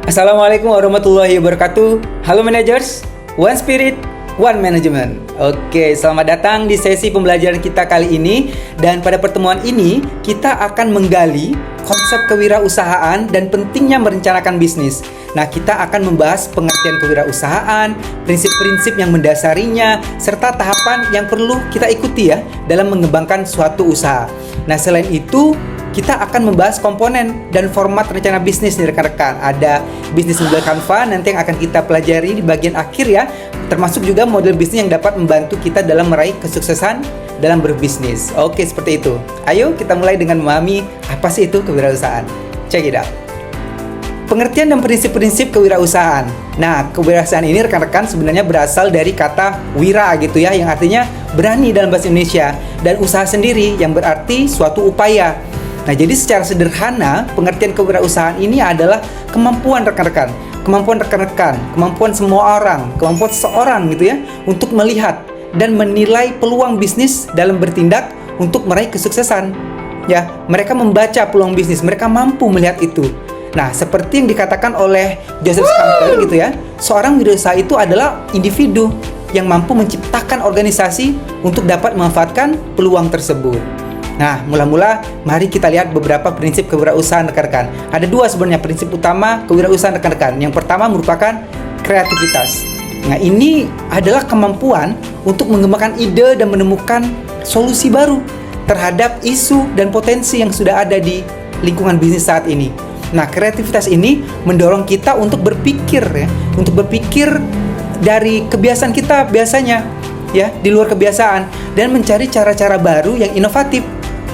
Assalamualaikum warahmatullahi wabarakatuh. Halo managers, One Spirit, One Management. Oke, selamat datang di sesi pembelajaran kita kali ini. Dan pada pertemuan ini, kita akan menggali konsep kewirausahaan dan pentingnya merencanakan bisnis. Nah, kita akan membahas pengertian kewirausahaan, prinsip-prinsip yang mendasarinya, serta tahapan yang perlu kita ikuti ya dalam mengembangkan suatu usaha. Nah, selain itu, kita akan membahas komponen dan format rencana bisnis nih rekan-rekan. Ada bisnis model Canva nanti yang akan kita pelajari di bagian akhir ya. Termasuk juga model bisnis yang dapat membantu kita dalam meraih kesuksesan dalam berbisnis. Oke, seperti itu. Ayo kita mulai dengan memahami apa sih itu kewirausahaan. Check it out. Pengertian dan prinsip-prinsip kewirausahaan. Nah, kewirausahaan ini rekan-rekan sebenarnya berasal dari kata wira gitu ya, yang artinya berani dalam bahasa Indonesia, dan usaha sendiri yang berarti suatu upaya. Nah, jadi secara sederhana, pengertian kewirausahaan ini adalah kemampuan rekan-rekan, kemampuan semua orang, kemampuan seseorang gitu ya, untuk melihat dan menilai peluang bisnis dalam bertindak untuk meraih kesuksesan. Ya, mereka membaca peluang bisnis, mereka mampu melihat itu. Nah, seperti yang dikatakan oleh Joseph Scumper gitu ya, seorang wirausaha itu adalah individu yang mampu menciptakan organisasi untuk dapat memanfaatkan peluang tersebut. Nah, mula-mula mari kita lihat beberapa prinsip kewirausahaan rekan-rekan. Ada dua sebenarnya prinsip utama kewirausahaan rekan-rekan. Yang pertama merupakan kreativitas. Nah, ini adalah kemampuan untuk mengembangkan ide dan menemukan solusi baru terhadap isu dan potensi yang sudah ada di lingkungan bisnis saat ini. Nah, kreativitas ini mendorong kita untuk berpikir ya, untuk berpikir dari kebiasaan kita biasanya ya, di luar kebiasaan, dan mencari cara-cara baru yang inovatif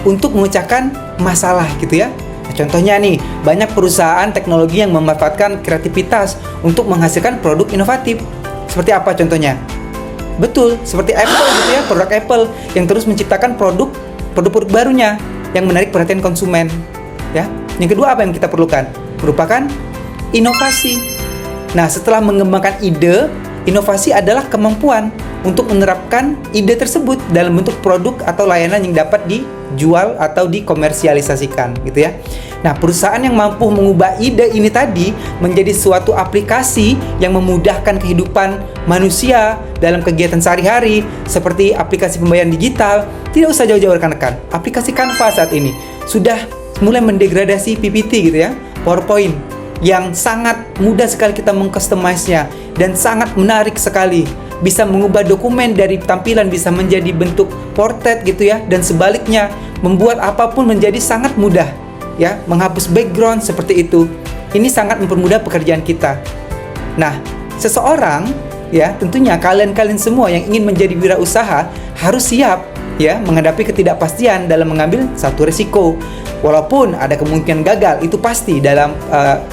untuk memecahkan masalah gitu ya. Nah, contohnya nih, banyak perusahaan teknologi yang memanfaatkan kreativitas untuk menghasilkan produk inovatif. Seperti apa contohnya? Betul, seperti Apple gitu ya, produk Apple yang terus menciptakan produk barunya yang menarik perhatian konsumen. Ya. Yang kedua apa yang kita perlukan? Merupakan inovasi. Nah, setelah mengembangkan ide, inovasi adalah kemampuan untuk menerapkan ide tersebut dalam bentuk produk atau layanan yang dapat dijual atau dikomersialisasikan gitu ya. Nah, perusahaan yang mampu mengubah ide ini tadi menjadi suatu aplikasi yang memudahkan kehidupan manusia dalam kegiatan sehari-hari seperti aplikasi pembayaran digital. Tidak usah jauh-jauh rekan-rekan. Aplikasi Canva saat ini sudah mulai mendegradasi PPT gitu ya, PowerPoint, yang sangat mudah sekali kita mengcustomize-nya dan sangat menarik sekali. Bisa mengubah dokumen dari tampilan bisa menjadi bentuk portrait gitu ya, dan sebaliknya membuat apapun menjadi sangat mudah ya, menghapus background seperti itu. Ini sangat mempermudah pekerjaan kita. Nah, seseorang ya, tentunya kalian semua yang ingin menjadi wirausaha harus siap ya menghadapi ketidakpastian dalam mengambil satu risiko. Walaupun ada kemungkinan gagal, itu pasti dalam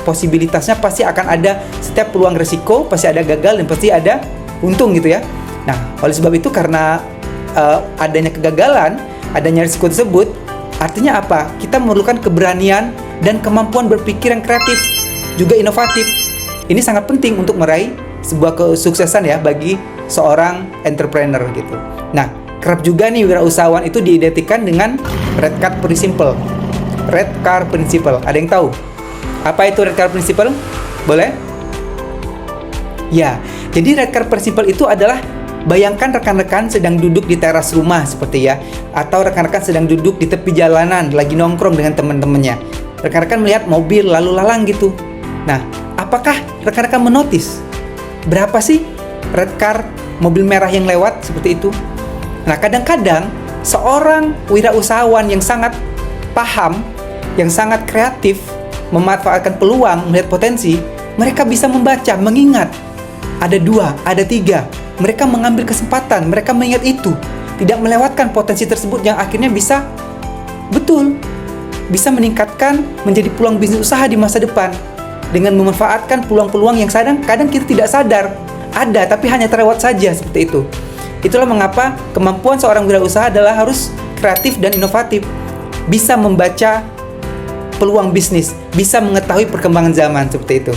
posibilitasnya pasti akan ada. Setiap peluang risiko pasti ada gagal dan pasti ada untung gitu ya. Nah, oleh sebab itu karena adanya kegagalan, adanya risiko tersebut, artinya apa? Kita memerlukan keberanian dan kemampuan berpikir yang kreatif, juga inovatif. Ini sangat penting untuk meraih sebuah kesuksesan ya bagi seorang entrepreneur gitu. Nah, kerap juga nih wirausahawan itu diidentikan dengan red card principle. Red card principle, ada yang tahu? Apa itu red card principle? Boleh? Ya, jadi red card principle itu adalah, bayangkan rekan-rekan sedang duduk di teras rumah seperti ya, atau rekan-rekan sedang duduk di tepi jalanan lagi nongkrong dengan teman-temannya. Rekan-rekan melihat mobil lalu lalang gitu. Nah, apakah rekan-rekan menotis berapa sih red card mobil merah yang lewat seperti itu? Nah, kadang-kadang seorang wirausahawan yang sangat paham, yang sangat kreatif, memanfaatkan peluang, melihat potensi, mereka bisa membaca, mengingat. Ada 2, ada 3. Mereka mengambil kesempatan, mereka mengingat itu. Tidak melewatkan potensi tersebut yang akhirnya bisa meningkatkan menjadi peluang bisnis usaha di masa depan. Dengan memanfaatkan peluang-peluang yang kadang kita tidak sadar. Ada, tapi hanya terlewat saja seperti itu. Itulah mengapa kemampuan seorang wirausaha adalah harus kreatif dan inovatif. Bisa membaca peluang bisnis, bisa mengetahui perkembangan zaman seperti itu.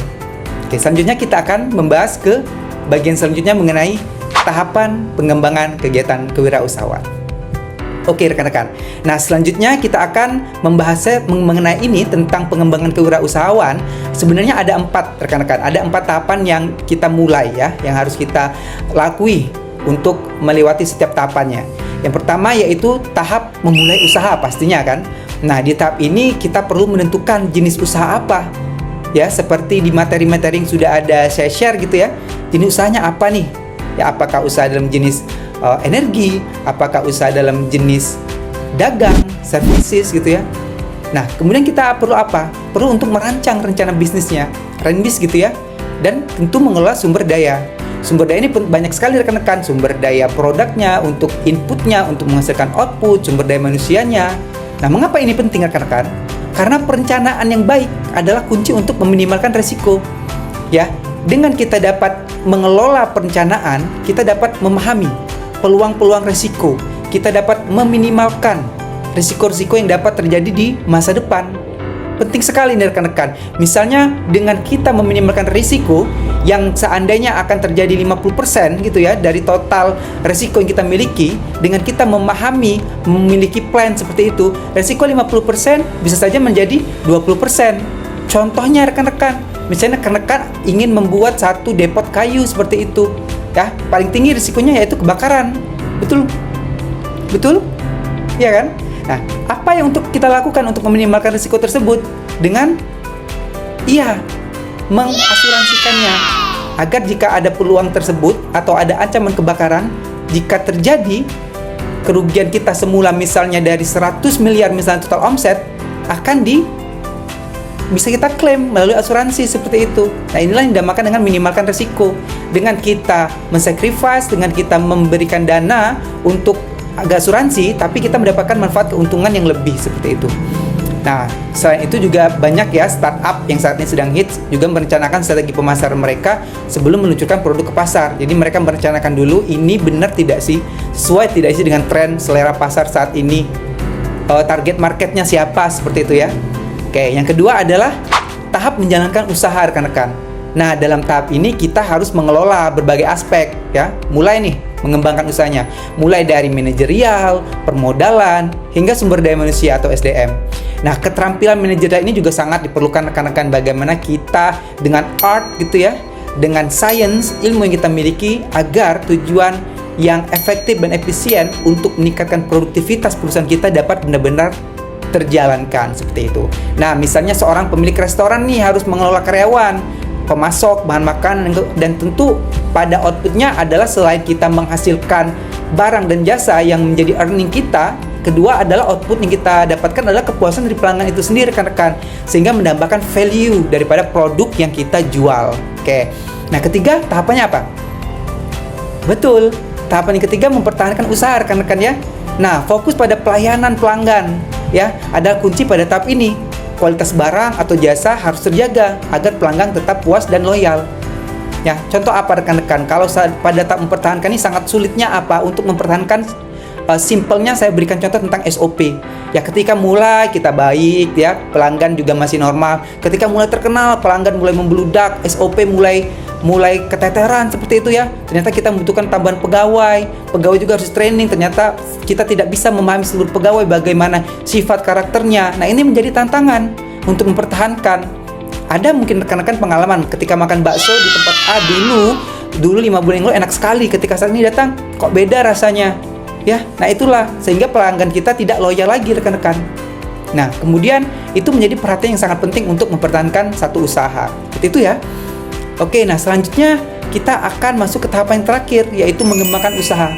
Oke, selanjutnya kita akan membahas ke bagian selanjutnya mengenai tahapan pengembangan kegiatan kewirausahaan. Oke rekan-rekan. Nah selanjutnya kita akan membahas mengenai ini tentang pengembangan kewirausahaan. Sebenarnya ada 4 rekan-rekan. Ada 4 tahapan yang kita mulai ya, yang harus kita lakui untuk melewati setiap tahapannya. Yang pertama yaitu tahap memulai usaha pastinya kan. Nah di tahap ini kita perlu menentukan jenis usaha apa. Ya seperti di materi-materi yang sudah ada saya share gitu ya. Jenis usahanya apa nih? Ya apakah usaha dalam jenis energi, apakah usaha dalam jenis dagang, services gitu ya. Nah, kemudian kita perlu apa? Perlu untuk merancang rencana bisnisnya, renbis gitu ya. Dan tentu mengelola sumber daya. Sumber daya ini banyak sekali rekan-rekan, sumber daya produknya, untuk inputnya, untuk menghasilkan output, sumber daya manusianya. Nah, mengapa ini penting rekan-rekan? Karena perencanaan yang baik adalah kunci untuk meminimalkan resiko. Ya, dengan kita dapat mengelola perencanaan, kita dapat memahami peluang-peluang risiko. Kita dapat meminimalkan risiko-risiko yang dapat terjadi di masa depan. Penting sekali nih rekan-rekan. Misalnya dengan kita meminimalkan risiko yang seandainya akan terjadi 50% gitu ya dari total risiko yang kita miliki, dengan kita memahami, memiliki plan seperti itu, risiko 50% bisa saja menjadi 20%. Contohnya rekan-rekan, misalnya rekan-rekan ingin membuat satu depot kayu seperti itu. Ya, paling tinggi risikonya yaitu kebakaran. Betul? Ya kan? Nah, apa yang untuk kita lakukan untuk meminimalkan risiko tersebut? Dengan mengasuransikannya agar jika ada peluang tersebut atau ada ancaman kebakaran, jika terjadi kerugian kita semula misalnya dari 100 miliar misalnya total omset akan bisa kita klaim melalui asuransi seperti itu. Nah inilah yang dinamakan dengan minimalkan risiko. Dengan kita mensacrifice, dengan kita memberikan dana untuk asuransi, tapi kita mendapatkan manfaat keuntungan yang lebih seperti itu. Nah selain itu juga banyak ya startup yang saat ini sedang hits juga merencanakan strategi pemasaran mereka sebelum meluncurkan produk ke pasar. Jadi mereka merencanakan dulu ini benar tidak sih, sesuai tidak sih dengan tren selera pasar saat ini, target marketnya siapa seperti itu ya. Oke, yang kedua adalah tahap menjalankan usaha rekan-rekan. Nah, dalam tahap ini kita harus mengelola berbagai aspek ya. Mulai nih mengembangkan usahanya. Mulai dari manajerial, permodalan, hingga sumber daya manusia atau SDM. Nah, keterampilan manajerial ini juga sangat diperlukan rekan-rekan, bagaimana kita dengan art gitu ya, dengan science, ilmu yang kita miliki agar tujuan yang efektif dan efisien untuk meningkatkan produktivitas perusahaan kita dapat benar-benar terjalankan seperti itu. Nah, misalnya seorang pemilik restoran nih harus mengelola karyawan, pemasok, bahan makanan, dan tentu pada outputnya adalah selain kita menghasilkan barang dan jasa yang menjadi earning kita, kedua adalah output yang kita dapatkan adalah kepuasan dari pelanggan itu sendiri rekan-rekan, sehingga menambahkan value daripada produk yang kita jual. Oke. Nah, ketiga tahapannya apa? Betul, tahapan yang ketiga mempertahankan usaha rekan-rekan ya. Nah, fokus pada pelayanan pelanggan ya, ada kunci pada tahap ini. Kualitas barang atau jasa harus terjaga agar pelanggan tetap puas dan loyal. Ya, contoh apa rekan-rekan? Kalau pada tahap mempertahankan ini sangat sulitnya apa untuk mempertahankan? Simpelnya saya berikan contoh tentang SOP. Ya, ketika mulai kita baik ya, pelanggan juga masih normal. Ketika mulai terkenal, pelanggan mulai membludak, SOP mulai keteteran seperti itu ya. Ternyata kita membutuhkan tambahan pegawai juga harus training. Ternyata kita tidak bisa memahami seluruh pegawai bagaimana sifat karakternya. Nah ini menjadi tantangan untuk mempertahankan. Ada mungkin rekan-rekan pengalaman ketika makan bakso di tempat A dulu 5 bulan yang lalu enak sekali, ketika saat ini datang kok beda rasanya ya. Nah itulah sehingga pelanggan kita tidak loyal lagi rekan-rekan. Nah kemudian itu menjadi perhatian yang sangat penting untuk mempertahankan satu usaha. Seperti itu ya. Oke, nah selanjutnya kita akan masuk ke tahapan yang terakhir, yaitu mengembangkan usaha.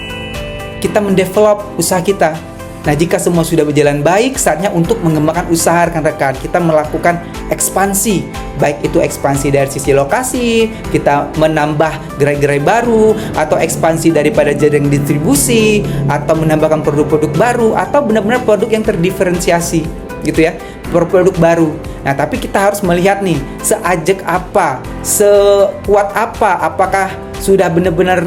Kita mendevelop usaha kita. Nah, jika semua sudah berjalan baik, saatnya untuk mengembangkan usaha rekan-rekan. Kita melakukan ekspansi, baik itu ekspansi dari sisi lokasi, kita menambah gerai-gerai baru, atau ekspansi daripada jaring distribusi, atau menambahkan produk-produk baru, atau benar-benar produk yang terdiferensiasi, gitu ya, produk baru. Nah, tapi kita harus melihat nih, seajak apa, sekuat apa, apakah sudah benar-benar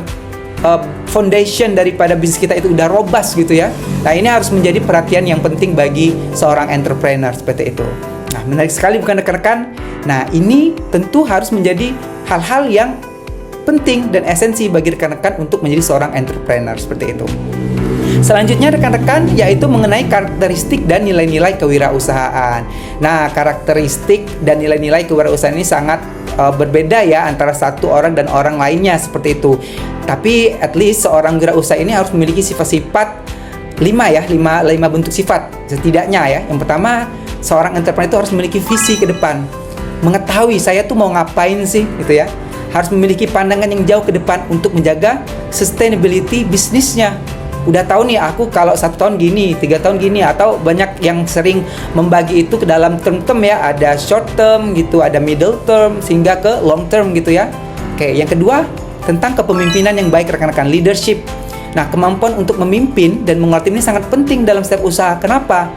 foundation daripada bisnis kita itu udah robust gitu ya. Nah, ini harus menjadi perhatian yang penting bagi seorang entrepreneur seperti itu. Nah, menarik sekali bukan rekan-rekan? Nah, ini tentu harus menjadi hal-hal yang penting dan esensi bagi rekan-rekan untuk menjadi seorang entrepreneur seperti itu. Selanjutnya rekan-rekan yaitu mengenai karakteristik dan nilai-nilai kewirausahaan. Nah, karakteristik dan nilai-nilai kewirausahaan ini sangat berbeda ya antara satu orang dan orang lainnya seperti itu. Tapi at least seorang wirausaha ini harus memiliki sifat-sifat 5 bentuk sifat setidaknya ya. Yang pertama, seorang entrepreneur itu harus memiliki visi ke depan. Mengetahui saya tuh mau ngapain sih gitu ya. Harus memiliki pandangan yang jauh ke depan untuk menjaga sustainability bisnisnya. Udah tahu nih aku kalau 1 tahun gini, 3 tahun gini, atau banyak yang sering membagi itu ke dalam term ya, ada short term gitu, ada middle term, sehingga ke long term gitu ya. Oke, yang kedua tentang kepemimpinan yang baik rekan-rekan, leadership. Nah, kemampuan untuk memimpin dan menguasai ini sangat penting dalam setiap usaha. Kenapa?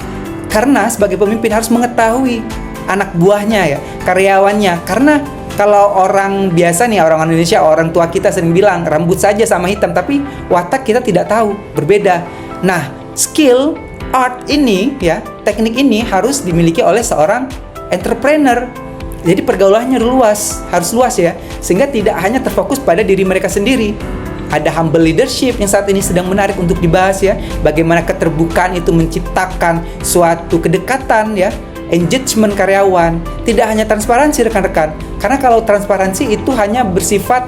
Karena sebagai pemimpin harus mengetahui anak buahnya ya, karyawannya. Karena kalau orang biasa nih, orang Indonesia, orang tua kita sering bilang rambut saja sama hitam, tapi watak kita tidak tahu, berbeda. Nah, skill, art ini ya, teknik ini harus dimiliki oleh seorang entrepreneur. Jadi pergaulannya harus luas ya, sehingga tidak hanya terfokus pada diri mereka sendiri. Ada humble leadership yang saat ini sedang menarik untuk dibahas ya, bagaimana keterbukaan itu menciptakan suatu kedekatan ya, engagement karyawan. Tidak hanya transparansi rekan-rekan, karena kalau transparansi itu hanya bersifat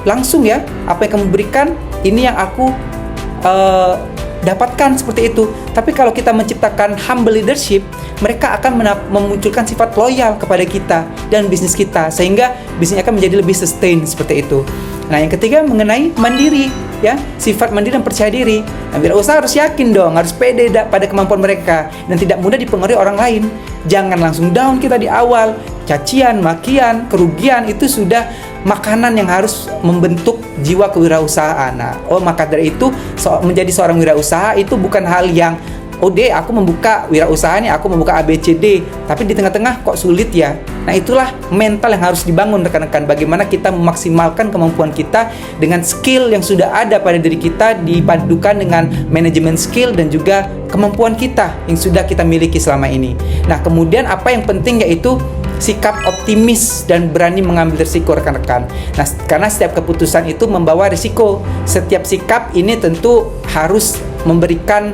langsung ya, apa yang kamu berikan ini yang aku dapatkan seperti itu. Tapi kalau kita menciptakan humble leadership, mereka akan memunculkan sifat loyal kepada kita dan bisnis kita, sehingga bisnis akan menjadi lebih sustain seperti itu. Nah, yang ketiga mengenai mandiri ya, sifat mandiri dan percaya diri. Nah, wirausaha harus yakin dong, harus pede pada kemampuan mereka dan tidak mudah dipengaruhi orang lain. Jangan langsung down kita di awal. Cacian, makian, kerugian itu sudah makanan yang harus membentuk jiwa kewirausahaan. Nah, maka dari itu menjadi seorang wirausaha itu bukan hal yang aku membuka wirausaha nih, aku membuka ABCD, tapi di tengah-tengah kok sulit ya. Nah, itulah mental yang harus dibangun rekan-rekan. Bagaimana kita memaksimalkan kemampuan kita dengan skill yang sudah ada pada diri kita, dipadukan dengan manajemen skill dan juga kemampuan kita yang sudah kita miliki selama ini. Nah, kemudian apa yang penting yaitu sikap optimis dan berani mengambil risiko rekan-rekan. Nah, karena setiap keputusan itu membawa risiko. Setiap sikap ini tentu harus memberikan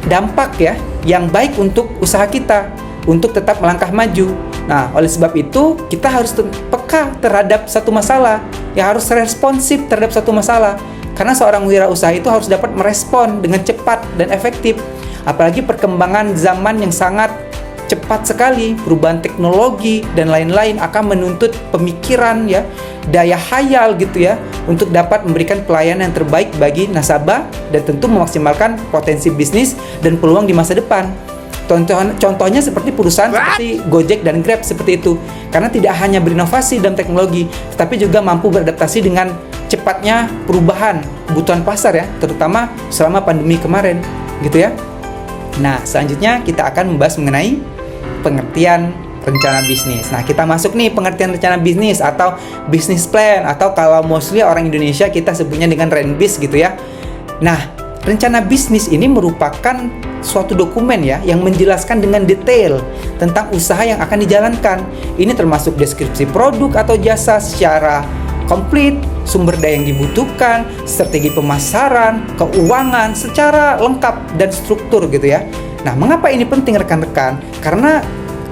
dampak ya yang baik untuk usaha kita untuk tetap melangkah maju. Nah, oleh sebab itu kita harus peka terhadap satu masalah, ya harus responsif terhadap satu masalah. Karena seorang wirausaha itu harus dapat merespon dengan cepat dan efektif. Apalagi perkembangan zaman yang sangat cepat sekali, perubahan teknologi dan lain-lain akan menuntut pemikiran ya, daya hayal gitu ya, untuk dapat memberikan pelayanan yang terbaik bagi nasabah dan tentu memaksimalkan potensi bisnis dan peluang di masa depan. Contohnya seperti perusahaan seperti Gojek dan Grab seperti itu. Karena tidak hanya berinovasi dalam teknologi, tetapi juga mampu beradaptasi dengan cepatnya perubahan kebutuhan pasar ya, terutama selama pandemi kemarin gitu ya. Nah, selanjutnya kita akan membahas mengenai pengertian rencana bisnis. Nah, kita masuk nih pengertian rencana bisnis atau business plan, atau kalau mostly orang Indonesia kita sebutnya dengan RENBIS gitu ya. Nah, rencana bisnis ini merupakan suatu dokumen ya yang menjelaskan dengan detail tentang usaha yang akan dijalankan. Ini termasuk deskripsi produk atau jasa secara komplit, sumber daya yang dibutuhkan, strategi pemasaran, keuangan secara lengkap dan struktur gitu ya. Nah, mengapa ini penting rekan-rekan? Karena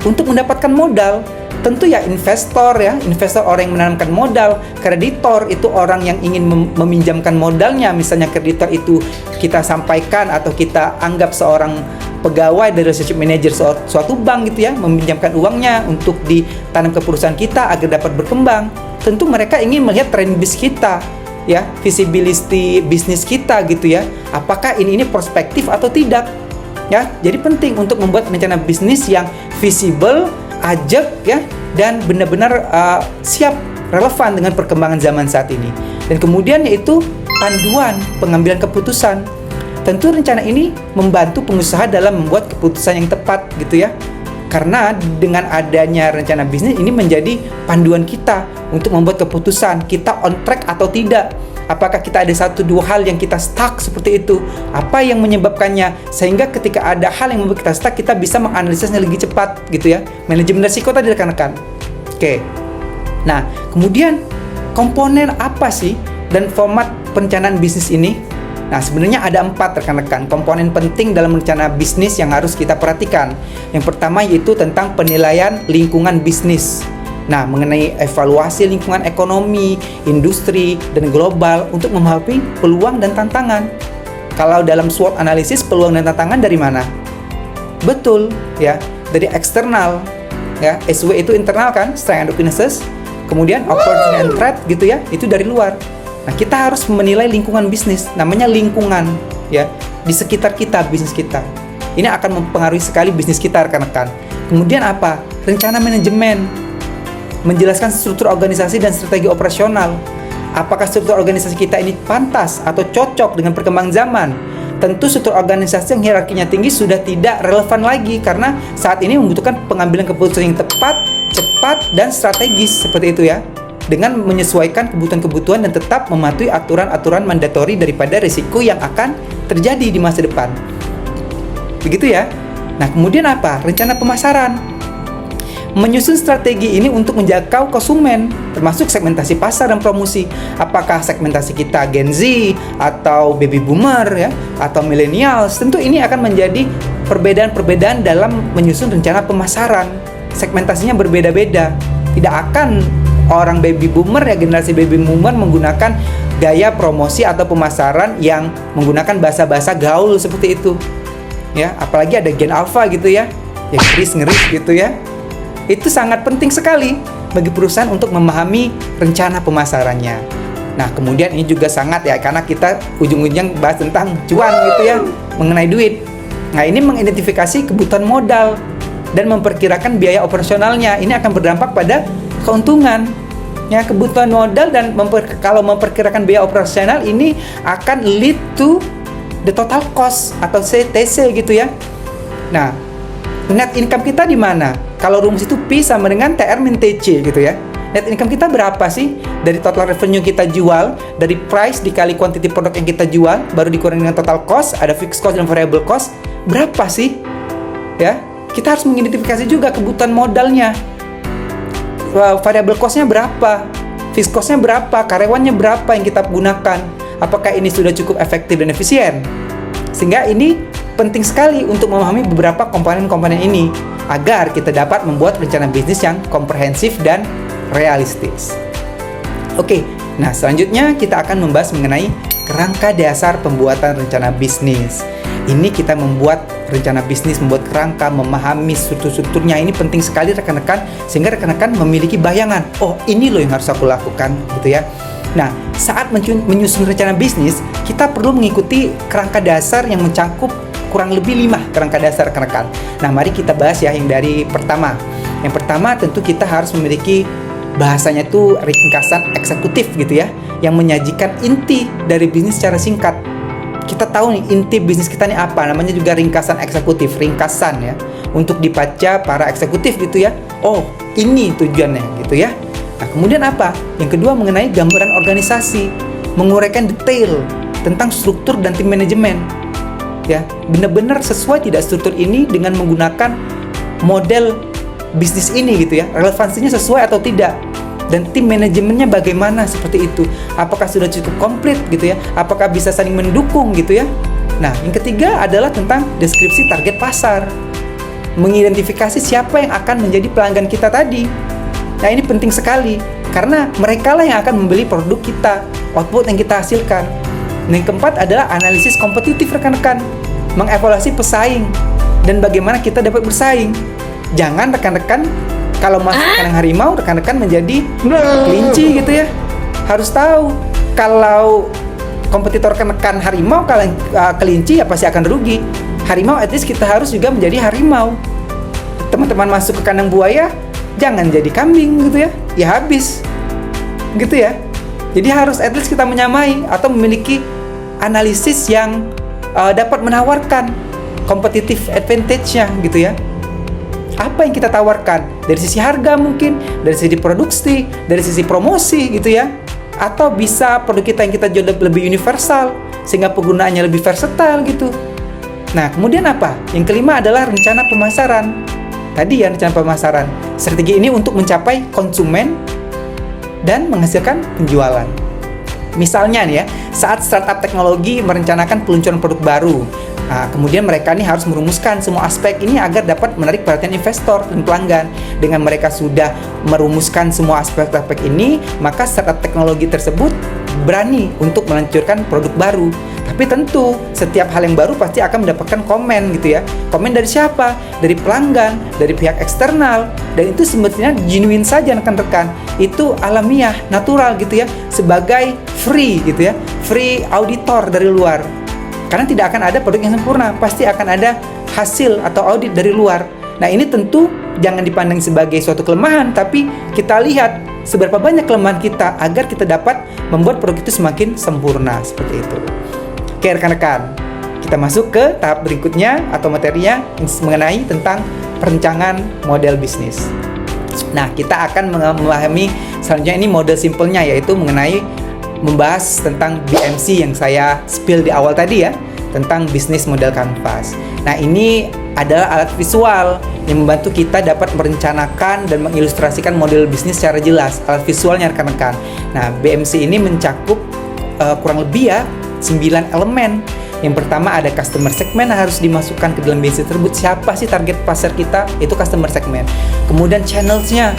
untuk mendapatkan modal, tentu ya investor orang yang menanamkan modal, kreditor itu orang yang ingin meminjamkan modalnya. Misalnya kreditor itu kita sampaikan atau kita anggap seorang pegawai dari relationship manager suatu bank gitu ya, meminjamkan uangnya untuk ditanam ke perusahaan kita agar dapat berkembang. Tentu mereka ingin melihat tren bisnis kita ya, visibility bisnis kita gitu ya. Apakah ini prospektif atau tidak? Ya, jadi penting untuk membuat rencana bisnis yang visible, ajak ya, dan benar-benar siap relevan dengan perkembangan zaman saat ini. Dan kemudian yaitu panduan pengambilan keputusan. Tentu rencana ini membantu pengusaha dalam membuat keputusan yang tepat gitu ya. Karena dengan adanya rencana bisnis ini menjadi panduan kita untuk membuat keputusan kita on track atau tidak. Apakah kita ada 1-2 hal yang kita stuck seperti itu? Apa yang menyebabkannya? Sehingga ketika ada hal yang membuat kita stuck, kita bisa menganalisisnya lebih cepat gitu ya. Manajemen risiko tadi rekan-rekan. Oke. Nah, kemudian komponen apa sih dan format perencanaan bisnis ini? Nah, sebenarnya ada 4 rekan-rekan komponen penting dalam rencana bisnis yang harus kita perhatikan. Yang pertama yaitu tentang penilaian lingkungan bisnis. Nah, mengenai evaluasi lingkungan ekonomi, industri, dan global untuk memahami peluang dan tantangan. Kalau dalam SWOT analisis, peluang dan tantangan dari mana? Betul, ya, dari eksternal. Ya, SW itu internal kan, strength and weaknesses. Kemudian opportunity and threat gitu ya, itu dari luar. Nah, kita harus menilai lingkungan bisnis, namanya lingkungan, ya, di sekitar kita, bisnis kita. Ini akan mempengaruhi sekali bisnis kita, rekan-rekan. Kemudian apa? Rencana manajemen, menjelaskan struktur organisasi dan strategi operasional. Apakah struktur organisasi kita ini pantas atau cocok dengan perkembangan zaman? Tentu struktur organisasi yang hierarkinya tinggi sudah tidak relevan lagi karena saat ini membutuhkan pengambilan keputusan yang tepat, cepat, dan strategis seperti itu ya. Dengan menyesuaikan kebutuhan-kebutuhan dan tetap mematuhi aturan-aturan mandatori daripada risiko yang akan terjadi di masa depan. Begitu ya. Nah, kemudian apa? Rencana pemasaran. Menyusun strategi ini untuk menjangkau konsumen, termasuk segmentasi pasar dan promosi. Apakah segmentasi kita Gen Z atau baby boomer ya, atau millennials? Tentu ini akan menjadi perbedaan-perbedaan dalam menyusun rencana pemasaran. Segmentasinya berbeda-beda. Tidak akan orang baby boomer ya, generasi baby boomer menggunakan gaya promosi atau pemasaran yang menggunakan bahasa-bahasa gaul seperti itu. Ya, apalagi ada Gen Alpha gitu ya. Ya ngeris gitu ya. Itu sangat penting sekali bagi perusahaan untuk memahami rencana pemasarannya. Nah, kemudian ini juga sangat ya, karena kita ujung-ujung bahas tentang cuan gitu ya, mengenai duit. Nah, ini mengidentifikasi kebutuhan modal dan memperkirakan biaya operasionalnya. Ini akan berdampak pada keuntungan. Ya, kebutuhan modal dan kalau memperkirakan biaya operasional ini akan lead to the total cost atau CTC gitu ya. Nah, net income kita di mana? Kalau rumus itu P sama dengan TR min TC gitu ya. Net income kita berapa sih? Dari total revenue kita jual, dari price dikali quantity produk yang kita jual, baru dikurangi dengan total cost, ada fixed cost dan variable cost. Berapa sih? Ya, kita harus mengidentifikasi juga kebutuhan modalnya. Variable cost-nya berapa? Fixed cost-nya berapa? Karyawannya berapa yang kita gunakan? Apakah ini sudah cukup efektif dan efisien? Sehingga ini penting sekali untuk memahami beberapa komponen-komponen ini agar kita dapat membuat rencana bisnis yang komprehensif dan realistis. Oke, nah selanjutnya kita akan membahas mengenai kerangka dasar pembuatan rencana bisnis. Ini kita membuat rencana bisnis, membuat kerangka, memahami struktur-strukturnya. Ini penting sekali rekan-rekan, sehingga rekan-rekan memiliki bayangan, oh ini loh yang harus aku lakukan gitu ya. Nah, saat menyusun rencana bisnis, kita perlu mengikuti kerangka dasar yang mencakup kurang lebih 5 kerangka dasar rekan-rekan. Nah, mari kita bahas ya yang dari pertama. Yang pertama tentu kita harus memiliki bahasanya itu ringkasan eksekutif gitu ya, yang menyajikan inti dari bisnis secara singkat. Kita tahu nih inti bisnis kita nih apa, namanya juga ringkasan eksekutif, ringkasan ya, untuk dibaca para eksekutif gitu ya. Oh, ini tujuannya gitu ya. Nah, kemudian apa? Yang kedua mengenai gambaran organisasi, menguraikan detail tentang struktur dan tim manajemen. Ya, benar-benar sesuai tidak struktur ini dengan menggunakan model bisnis ini gitu ya, relevansinya sesuai atau tidak, dan tim manajemennya bagaimana seperti itu, apakah sudah cukup komplit gitu ya, apakah bisa saling mendukung gitu ya. Nah, yang ketiga adalah tentang deskripsi target pasar, mengidentifikasi siapa yang akan menjadi pelanggan kita tadi. Nah, ini penting sekali karena mereka lah yang akan membeli produk kita, output yang kita hasilkan. Dan yang keempat adalah analisis kompetitif rekan-rekan, mengevaluasi pesaing dan bagaimana kita dapat bersaing. Jangan rekan-rekan kalau masuk kandang harimau, rekan-rekan menjadi kelinci gitu ya. Harus tahu kalau kompetitor rekan-rekan harimau, kalau kelinci ya pasti akan rugi. Harimau at least kita harus juga menjadi harimau. Teman-teman masuk ke kandang buaya, jangan jadi kambing gitu ya. Ya habis. Gitu ya. Jadi harus at least kita menyamai atau memiliki analisis yang dapat menawarkan competitive advantage-nya gitu ya. Apa yang kita tawarkan? Dari sisi harga mungkin, dari sisi produksi, dari sisi promosi gitu ya. Atau bisa produk kita yang kita jual lebih universal sehingga penggunaannya lebih versatile gitu. Nah, kemudian apa? Yang kelima adalah rencana pemasaran. Tadi ya rencana pemasaran. Strategi ini untuk mencapai konsumen dan menghasilkan penjualan. Misalnya nih ya, saat startup teknologi merencanakan peluncuran produk baru, nah, kemudian mereka nih harus merumuskan semua aspek ini agar dapat menarik perhatian investor dan pelanggan. Dengan mereka sudah merumuskan semua aspek-aspek ini, maka startup teknologi tersebut berani untuk meluncurkan produk baru. Tapi tentu setiap hal yang baru pasti akan mendapatkan komen gitu ya. Komen dari siapa? Dari pelanggan, dari pihak eksternal. Dan itu sebetulnya genuine saja rekan-rekan. Itu alamiah, natural gitu ya. Sebagai free gitu ya. Free auditor dari luar. Karena tidak akan ada produk yang sempurna. Pasti akan ada hasil atau audit dari luar. Nah ini tentu jangan dipandang sebagai suatu kelemahan. Tapi kita lihat seberapa banyak kelemahan kita agar kita dapat membuat produk itu semakin sempurna. Seperti itu. Oke rekan-rekan, kita masuk ke tahap berikutnya atau materinya mengenai tentang perencanaan model bisnis. Nah, kita akan memahami selanjutnya ini model simpelnya, yaitu mengenai membahas tentang BMC yang saya spill di awal tadi ya, tentang bisnis model canvas. Nah, ini adalah alat visual yang membantu kita dapat merencanakan dan mengilustrasikan model bisnis secara jelas. Alat visualnya rekan-rekan. Nah, BMC ini mencakup kurang lebih ya 9 elemen. Yang pertama ada customer segment yang harus dimasukkan ke dalam bisnis tersebut. Siapa sih target pasar kita? Itu customer segment. Kemudian channelsnya,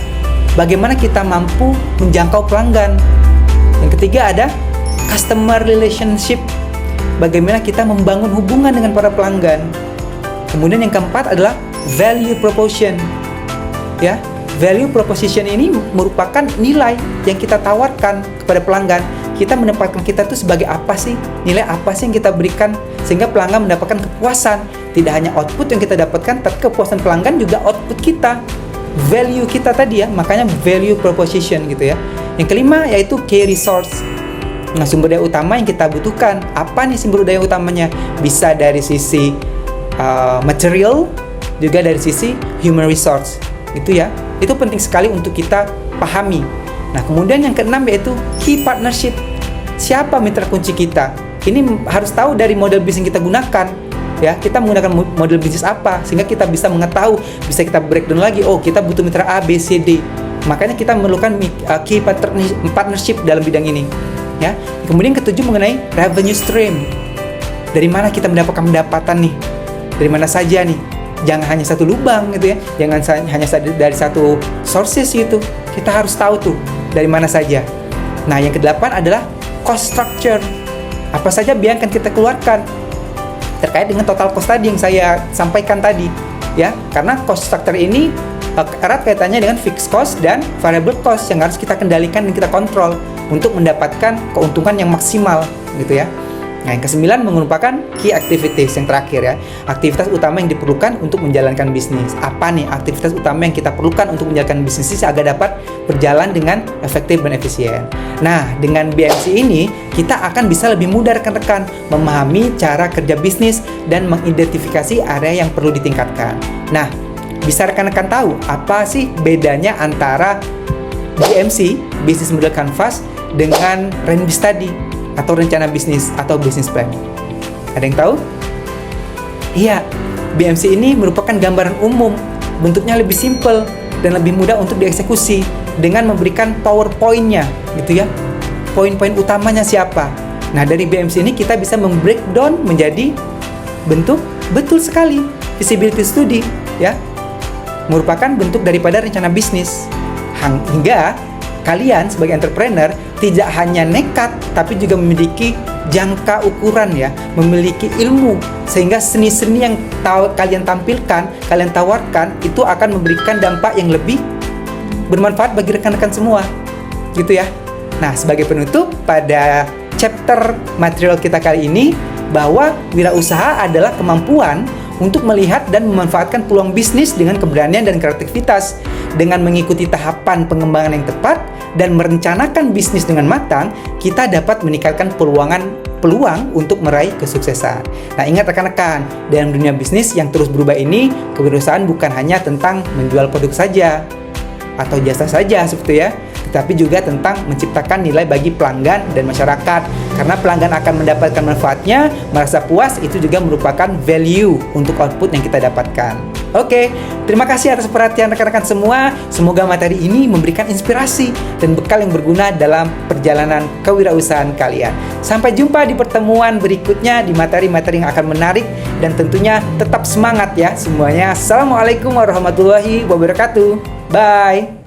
bagaimana kita mampu menjangkau pelanggan. Yang ketiga ada customer relationship, bagaimana kita membangun hubungan dengan para pelanggan. Kemudian yang keempat adalah value proposition. Ya, value proposition ini merupakan nilai yang kita tawarkan kepada pelanggan. Kita menempatkan kita itu sebagai apa sih? Nilai apa sih yang kita berikan sehingga pelanggan mendapatkan kepuasan. Tidak hanya output yang kita dapatkan, tapi kepuasan pelanggan juga output kita. Value kita tadi ya, makanya value proposition gitu ya. Yang kelima yaitu key resource. Nah, sumber daya utama yang kita butuhkan. Apa nih sumber daya utamanya? Bisa dari sisi material, juga dari sisi human resource. Gitu ya. Itu penting sekali untuk kita pahami. Nah, kemudian yang keenam yaitu key partnership. Siapa mitra kunci kita? Ini harus tahu dari model bisnis yang kita gunakan. Ya, kita menggunakan model bisnis apa sehingga kita bisa mengetahui, bisa kita breakdown lagi. Oh, kita butuh mitra A, B, C, D. Makanya kita memerlukan key partnership dalam bidang ini. Ya. Kemudian ketujuh mengenai revenue stream. Dari mana kita mendapatkan pendapatan nih? Dari mana saja nih? Jangan hanya satu lubang gitu ya. Jangan hanya dari satu sources gitu. Kita harus tahu tuh dari mana saja. Nah, yang kedelapan adalah cost structure. Apa saja biaya yang akan kita keluarkan terkait dengan total cost tadi yang saya sampaikan tadi, ya. Karena cost structure ini erat kaitannya dengan fixed cost dan variable cost yang harus kita kendalikan dan kita kontrol untuk mendapatkan keuntungan yang maksimal, gitu ya. Nah, yang kesembilan merupakan key activities yang terakhir ya. Aktivitas utama yang diperlukan untuk menjalankan bisnis. Apa nih aktivitas utama yang kita perlukan untuk menjalankan bisnis agar dapat berjalan dengan efektif dan efisien. Nah, dengan BMC ini kita akan bisa lebih mudah rekan-rekan memahami cara kerja bisnis dan mengidentifikasi area yang perlu ditingkatkan. Nah, bisa rekan-rekan tahu apa sih bedanya antara BMC, Business Model Canvas, dengan RENBIS tadi? Atau rencana bisnis atau business plan. Ada yang tahu? Iya, BMC ini merupakan gambaran umum, bentuknya lebih simple dan lebih mudah untuk dieksekusi dengan memberikan PowerPoint-nya, gitu ya. Poin-poin utamanya siapa? Nah, dari BMC ini kita bisa membreakdown menjadi bentuk betul sekali feasibility study, ya. Merupakan bentuk daripada rencana bisnis. Hingga kalian sebagai entrepreneur tidak hanya nekat tapi juga memiliki jangka ukuran ya, memiliki ilmu sehingga seni-seni yang kalian tampilkan, kalian tawarkan itu akan memberikan dampak yang lebih bermanfaat bagi rekan-rekan semua. Gitu ya. Nah, sebagai penutup pada chapter material kita kali ini bahwa wirausaha adalah kemampuan untuk melihat dan memanfaatkan peluang bisnis dengan keberanian dan kreativitas. Dengan mengikuti tahapan pengembangan yang tepat dan merencanakan bisnis dengan matang, kita dapat meningkatkan peluang untuk meraih kesuksesan. Nah, ingat rekan-rekan, dalam dunia bisnis yang terus berubah ini, kewirausahaan bukan hanya tentang menjual produk saja atau jasa saja seperti ya, tapi juga tentang menciptakan nilai bagi pelanggan dan masyarakat. Karena pelanggan akan mendapatkan manfaatnya, merasa puas, itu juga merupakan value untuk output yang kita dapatkan. Oke, terima kasih atas perhatian rekan-rekan semua. Semoga materi ini memberikan inspirasi dan bekal yang berguna dalam perjalanan kewirausahaan kalian. Sampai jumpa di pertemuan berikutnya di materi-materi yang akan menarik, dan tentunya tetap semangat ya semuanya. Assalamualaikum warahmatullahi wabarakatuh. Bye.